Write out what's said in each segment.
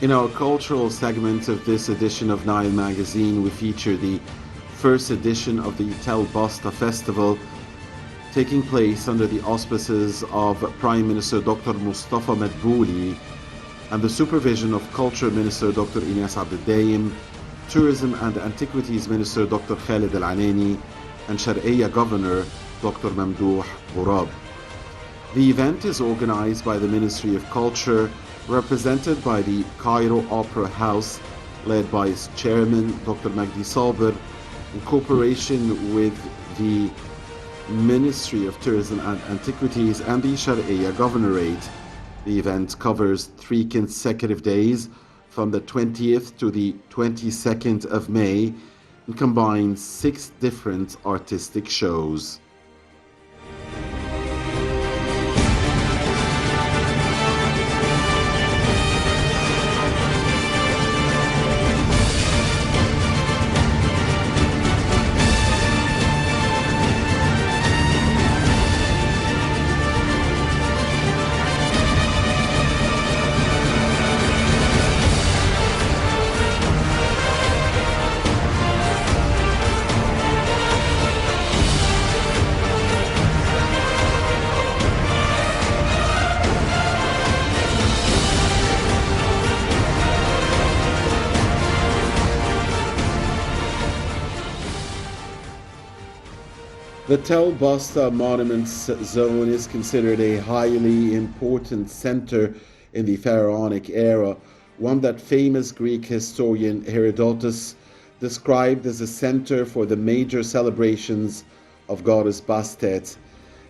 In our cultural segment of this edition of Nile Magazine, we feature the first edition of the Tel Basta Festival, taking place under the auspices of Prime Minister Dr. Mustafa Madbouli and the supervision of Culture Minister Dr. Inas Abdeldaim, Tourism and Antiquities Minister Dr. Khalid Al-Anani, and Sharqiyya Governor Dr. Mamdouh Ghurab. The event is organized by the Ministry of Culture, represented by the Cairo Opera House, led by its chairman, Dr. Magdi Sabir, in cooperation with the Ministry of Tourism and Antiquities and the Sharqiyya Governorate. The event covers 3 consecutive days from the 20th to the 22nd of May and combines 6 different artistic shows. The Tel Basta Monuments Zone is considered a highly important center in the Pharaonic era, one that famous Greek historian Herodotus described as a center for the major celebrations of goddess Bastet,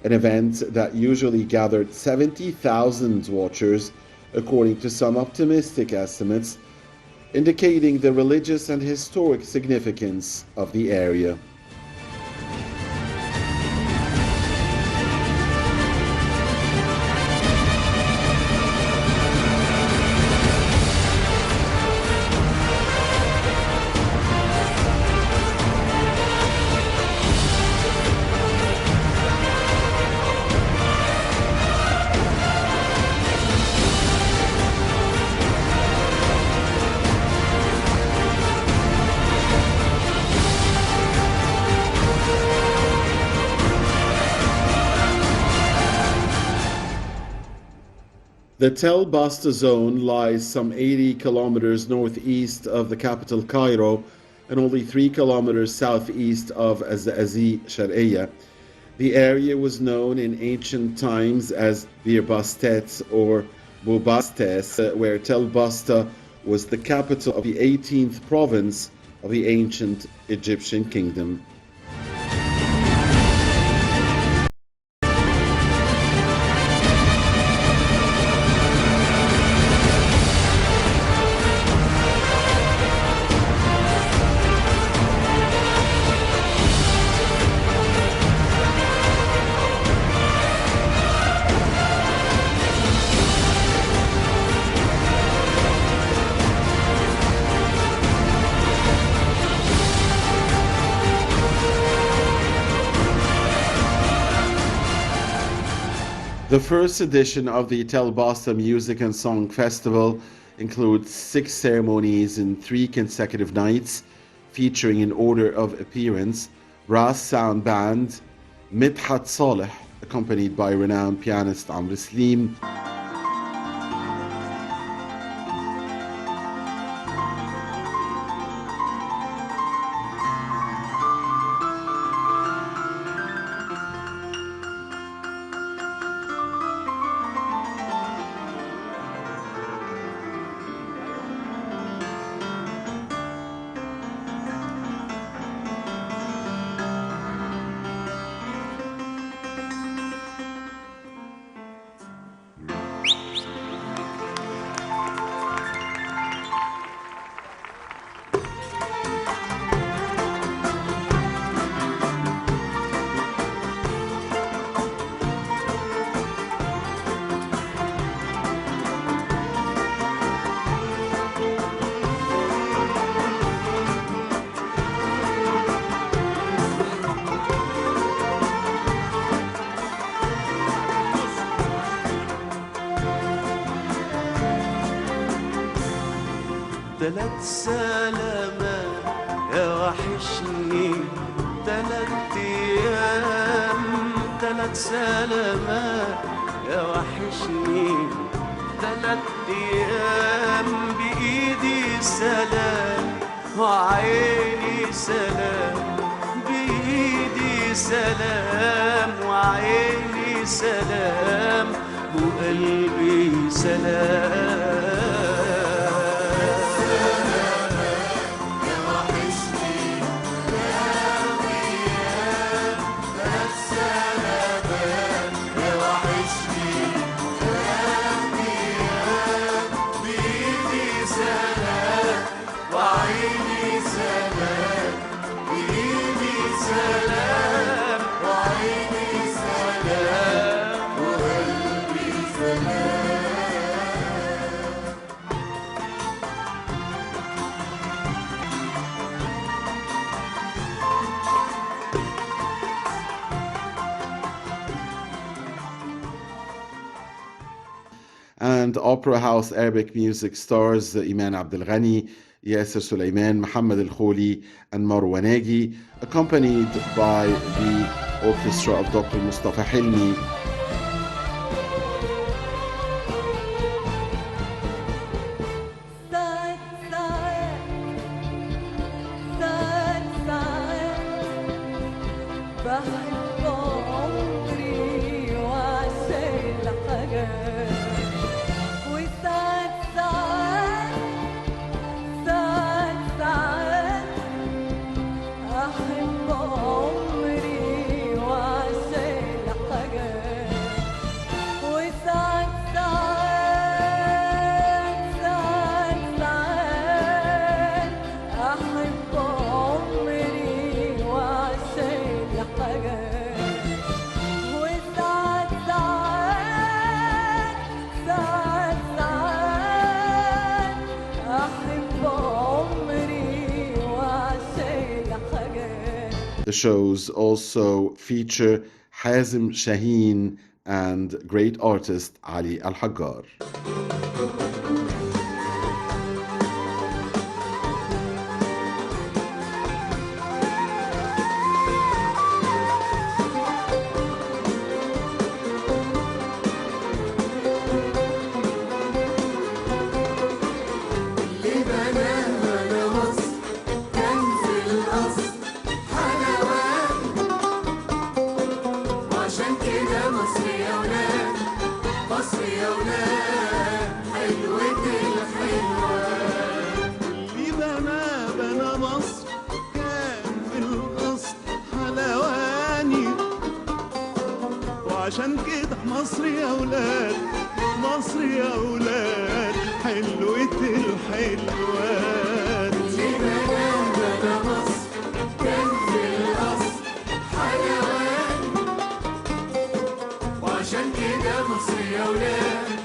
an event that usually gathered 70,000 watchers, according to some optimistic estimates, indicating the religious and historic significance of the area. The Tel Basta zone lies some 80 kilometers northeast of the capital Cairo and only 3 kilometers southeast of Azi Sharqiyya. The area was known in ancient times as Bir Bastet or Bubastes, where Tel Basta was the capital of the 18th province of the ancient Egyptian kingdom. The first edition of the Tel Basta Music and Song Festival includes 6 ceremonies in 3 consecutive nights, featuring in order of appearance brass sound band Midhat Saleh, accompanied by renowned pianist Amr Slim, 3 سلامات يا وحشني 3 أيام 3 سلامات يا وحشني 3 أيام بإيدي سلام وعيني سلام بإيدي سلام وعيني سلام وقلبي سلام And Opera House Arabic music stars Iman Abdel Ghani, Yasser Sulaiman, Mohammed Al Kholi, and Marwa Nagi, accompanied by the orchestra of Dr. Mustafa Hilmi. The shows also feature Hazim Shaheen and great artist Ali Al-Haggar. عشان كده مصر يا ولاد مصر يا ولاد حلوة الحلوات اللي بنا مصر كان في الأصل حيوان وعشان كده مصر يا ولاد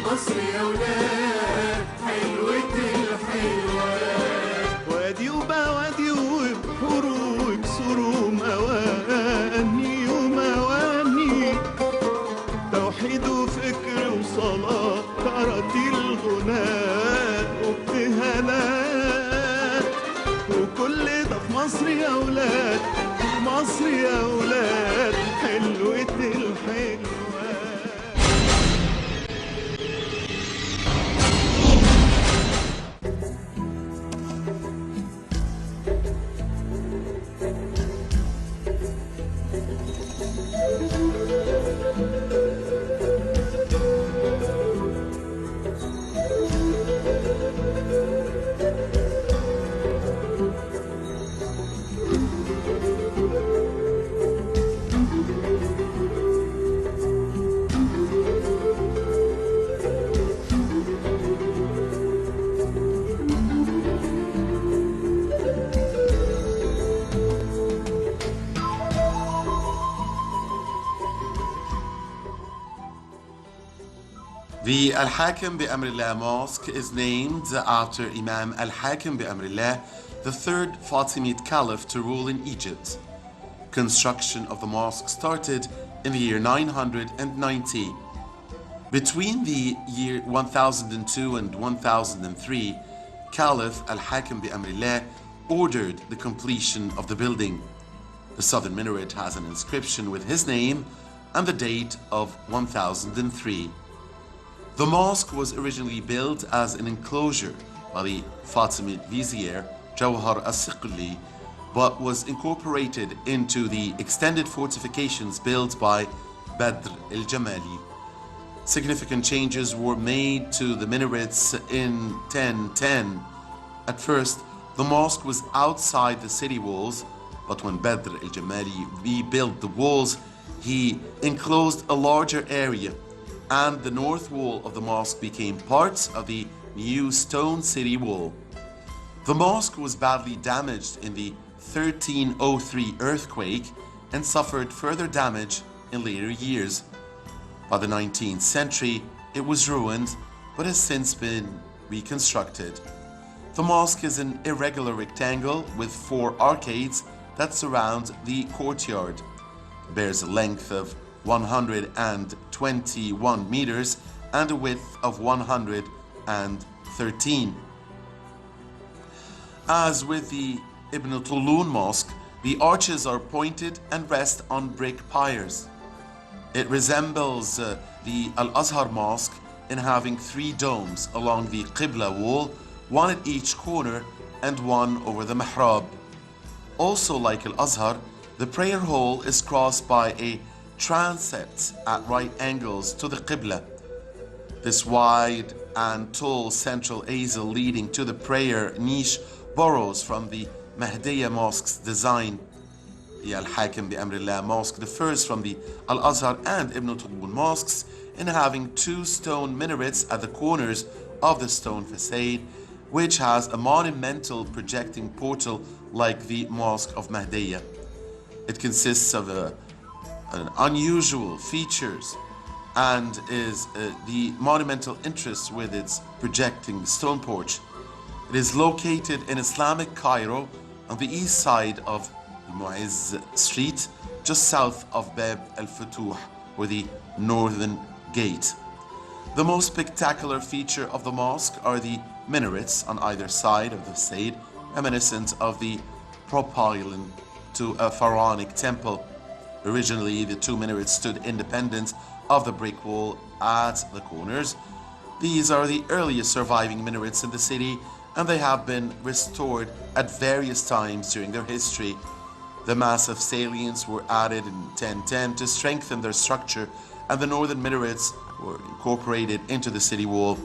مصر يا ولاد حلوة الحلوات وادي وبوادي وبحور وكسور ومواني توحيد وفكر وصلاة تراتيل الغناء وابتهالات وكل ده في مصر يا ولاد مصر يا ولاد حلوة الحلوات. The Al-Hakim bi-Amrillah Mosque is named after Imam Al-Hakim bi-Amrillah, the third Fatimid Caliph to rule in Egypt. Construction of the mosque started in the year 990. Between the year 1002 and 1003, Caliph Al-Hakim bi-Amrillah ordered the completion of the building. The southern minaret has an inscription with his name and the date of 1003. The mosque was originally built as an enclosure by the Fatimid vizier Jawhar as-Siqli, but was incorporated into the extended fortifications built by Badr al-Jamali. Significant changes were made to the minarets in 1010. At first, the mosque was outside the city walls, but when Badr al-Jamali rebuilt the walls, he enclosed a larger area, and the north wall of the mosque became part of the new stone city wall. The mosque was badly damaged in the 1303 earthquake and suffered further damage in later years. By the 19th century, it was ruined, but has since been reconstructed. The mosque is an irregular rectangle with 4 arcades that surround the courtyard. It bears a length of 121 meters and a width of 113. As with the Ibn Tulun Mosque, the arches are pointed and rest on brick piers. It resembles the Al-Azhar Mosque in having 3 domes along the Qibla wall, 1 at each corner and 1 over the mihrab. Also like Al-Azhar, the prayer hall is crossed by a transept at right angles to the Qibla. This wide and tall central aisle leading to the prayer niche borrows from the Mahdiya Mosque's design. The Al-Hakim bi-Amrillah Mosque differs from the Al-Azhar and Ibn Tulun mosques in having 2 stone minarets at the corners of the stone facade, which has a monumental projecting portal like the Mosque of Mahdiya. It consists of an unusual features and is the monumental interest with its projecting stone porch. It is located in Islamic Cairo on the east side of Mu'izz Street, just south of Bab al-Futuh, or the northern gate. The most spectacular feature of the mosque are the minarets on either side of the facade, reminiscent of the propylaeon to a pharaonic temple. Originally, the 2 minarets stood independent of the brick wall at the corners. These are the earliest surviving minarets in the city, and they have been restored at various times during their history. The massive salients were added in 1010 to strengthen their structure, and the northern minarets were incorporated into the city wall.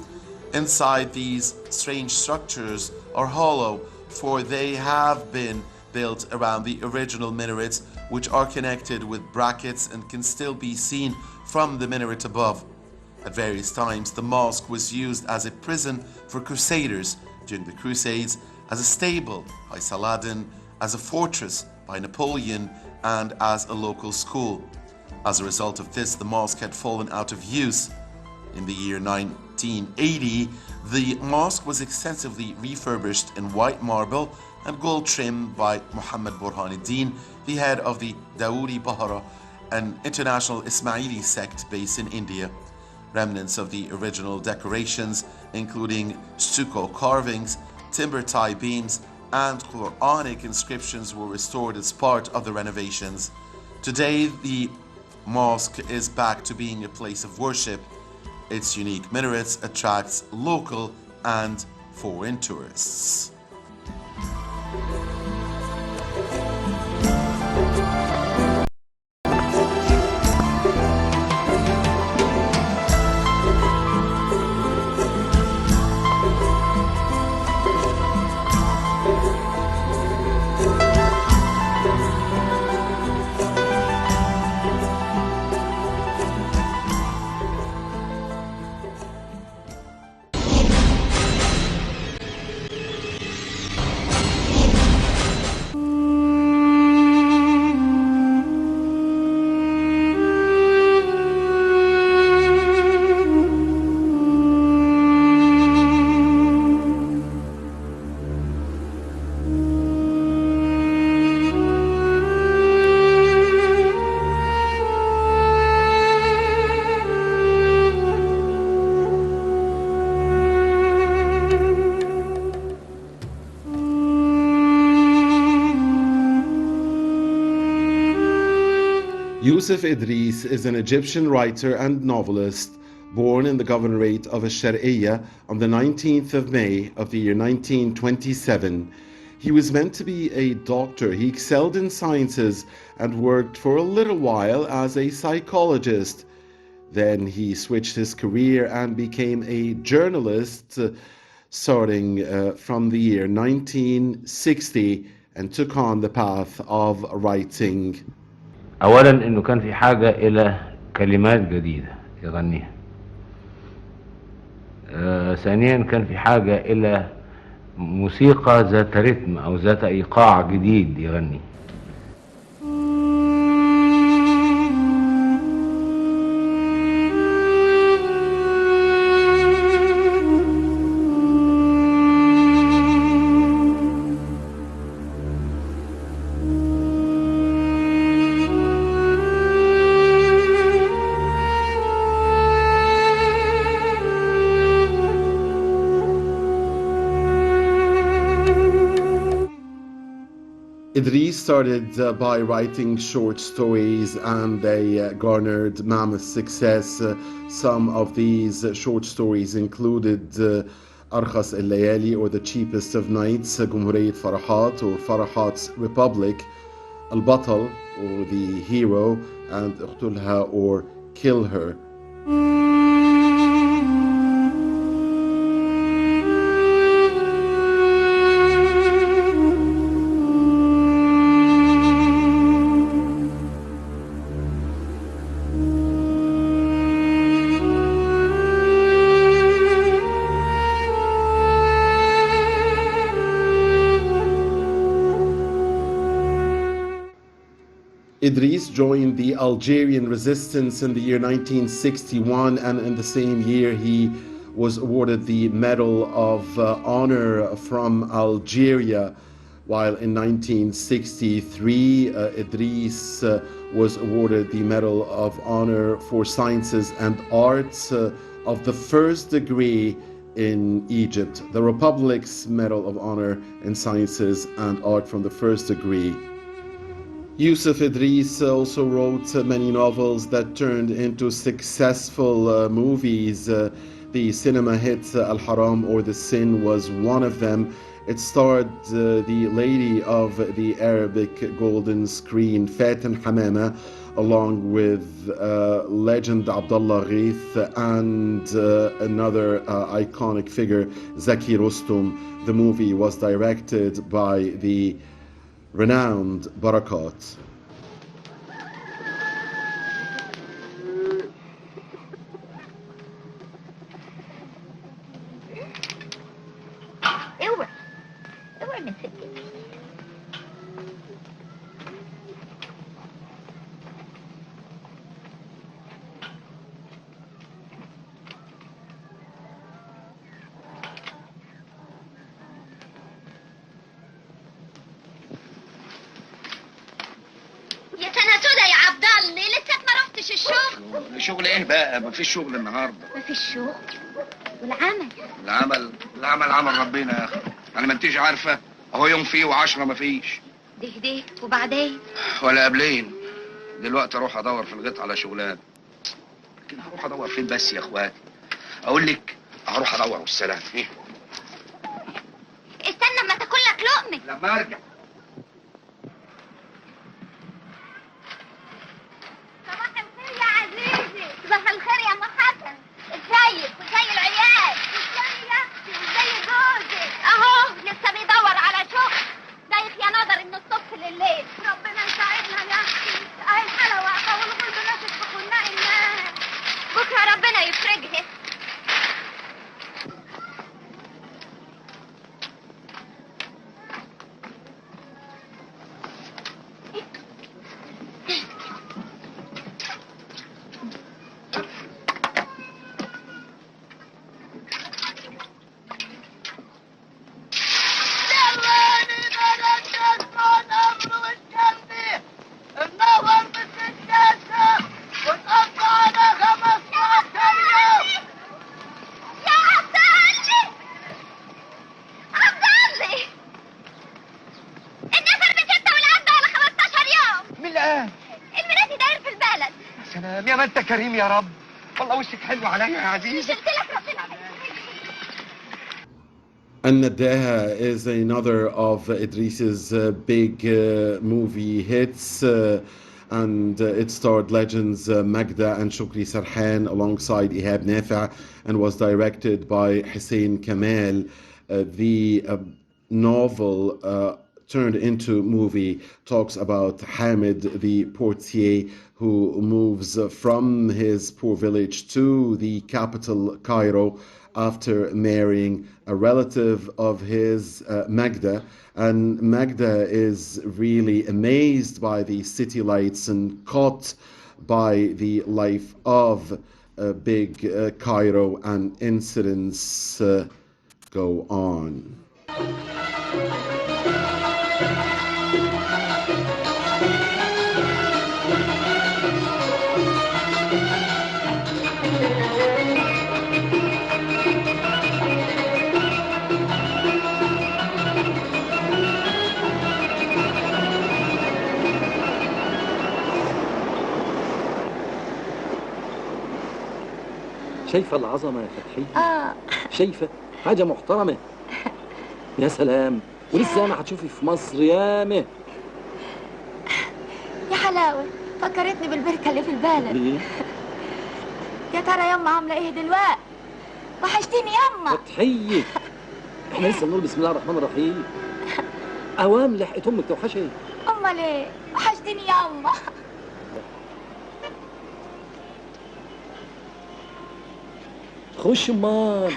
Inside, these strange structures are hollow, for they have been built around the original minarets, which are connected with brackets and can still be seen from the minaret above. At various times, the mosque was used as a prison for crusaders during the Crusades, as a stable by Saladin, as a fortress by Napoleon, and as a local school. As a result of this, the mosque had fallen out of use. In the year 1980, the mosque was extensively refurbished in white marble and gold trim by Muhammad Burhanuddin, the head of the Dawoodi Bahara, an international Ismaili sect based in India. Remnants of the original decorations, including stucco carvings, timber tie beams, and Quranic inscriptions, were restored as part of the renovations. Today, the mosque is back to being a place of worship. Its unique minarets attracts local and foreign tourists. Yusuf Idris is an Egyptian writer and novelist born in the governorate of Ash-Sharqiyya on the 19th of May of the year 1927. He was meant to be a doctor. He excelled in sciences and worked for a little while as a psychologist. Then he switched his career and became a journalist starting from the year 1960 and took on the path of writing. اولا انه كان في حاجة الى كلمات جديدة يغنيها. ثانيا كان في حاجة الى موسيقى ذات رتم او ذات ايقاع جديد يغني. Idris started by writing short stories and they garnered mammoth success. Some of these short stories included Arkhas al-Layali, or The Cheapest of Nights, Jumhuriyat Farahat, or Farahat's Republic, Al-Batal, or The Hero, and Uqtulha, or Kill Her. Idris joined the Algerian resistance in the year 1961, and in the same year he was awarded the Medal of Honor from Algeria, while in 1963 Idris was awarded the Medal of Honor for Sciences and Arts of the first degree in Egypt, the Republic's Medal of Honor in Sciences and Art from the first degree. Yusuf Idris also wrote many novels that turned into successful movies. The cinema hit Al-Haram, or The Sin, was one of them. It starred the lady of the Arabic golden screen, Fatin Hamama, along with legend Abdullah Gheith and another iconic figure, Zaki Rustum. The movie was directed by the renowned Barakat. اوعى من سكتي. يا سنة سودا يا عبد الله، لسه ما رحتش الشغل. شغل ايه بقى؟ مفيش شغل النهارده. مفيش شغل والعمل. العمل عمل ربنا يا اخي. يعني ما انتيش عارفه، اهو يوم فيه و10 مفيش. ده وبعدين؟ ولا قبلين. دلوقتي اروح ادور في الغيط على شغلانه. لكن هروح ادور فين بس يا اخواتي؟ اقول لك هروح ادور والسلام. استنى اما تاكل لك لقمه. لما ارجع. صباح الخير يا عزيزي. صباح الخير يا ام حسن. ازيك وزي العيال؟ وزي جوزك اهو لسه بيدور على شغل. ده يا نظر انه الصبح لليل. ربنا يساعدنا يا اختي. اهي الحلا واقفه والغلب ناشف في خناق الناس. بكره ربنا يفرجها. انت كريم يا رب. والله وشك حلو عليا يا عزيزي. قلت لك ربنا. An-Nadaha is another of Idris's big movie hits, and it starred legends Magda and Shukri Sarhan alongside Ihab Nafi' and was directed by Hussein Kamal. The novel turned into movie talks about Hamid, the portier, who moves from his poor village to the capital, Cairo, after marrying a relative of his, Magda. And Magda is really amazed by the city lights and caught by the life of big Cairo, and incidents go on. شايفة العظمة يا فتحية؟ شايفة؟ حاجة محترمة. يا سلام، ولسه ياما هتشوفي في مصر ياما. يا حلاوة، فكرتني بالبركة اللي في البلد. ليه؟ يا ترى يما عاملة ايه دلوقتي؟ وحشتيني يما. فتحية، احنا لسه بنقول بسم الله الرحمن الرحيم. أوام لحقت أمك توحشي. امال ايه؟ وحشتيني يما. خش امال،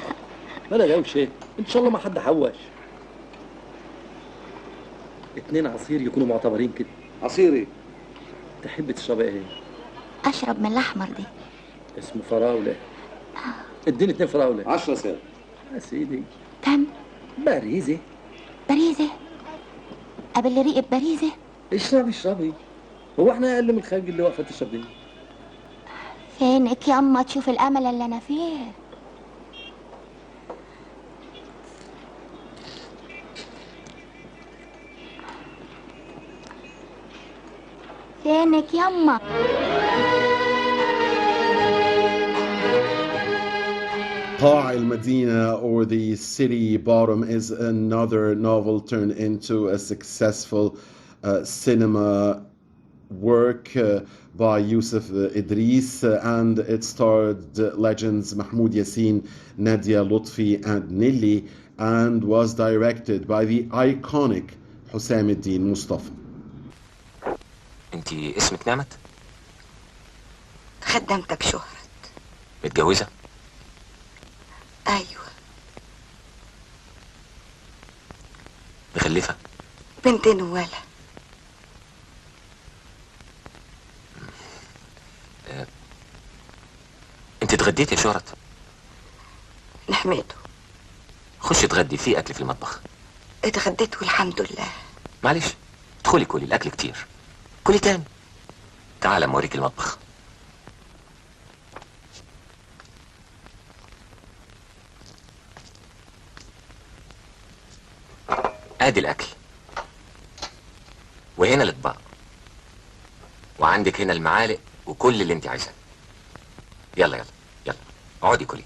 بلا دوشة، إن شاء الله ما حد حوش. 2 عصير يكونوا معتبرين كده. عصيري. تحب تشرب ايه؟ اشرب من الاحمر دي. اسمه فراولة. اديني 2 فراولة. 10 سنة يا سيدي. كم؟ باريزة. باريزة؟ قبل ريقة باريزة؟ اشربي اشربي. هو احنا اقل من الخارج اللي واقفة تشرب دي؟ فينك يما تشوف الامل اللي انا فيه؟ فينك يما؟ قاع المدينة, or the city bottom, is another novel turned into a successful cinema work by Yusuf Idris, and it starred legends Mahmoud Yassin, Nadia Lutfi, and Nili, and was directed by the iconic Hussam Eddin Mustafa. انتي اسمك نعمت؟ خدمتك شهرت. متجوزة؟ ايوه. مخلفة؟ 2 ولا. انت اتغديتي يا شهرت؟ نحمده. خشي اتغدي، في اكل في المطبخ. اتغديت والحمد لله. معلش، ادخلي كلي، الاكل كتير. كلي تاني. تعالى اوريك المطبخ. ادي الاكل، وهنا الاطباق، وعندك هنا المعالق وكل اللي انت عايزاه. يلا يلا يلا، اقعدي كلي.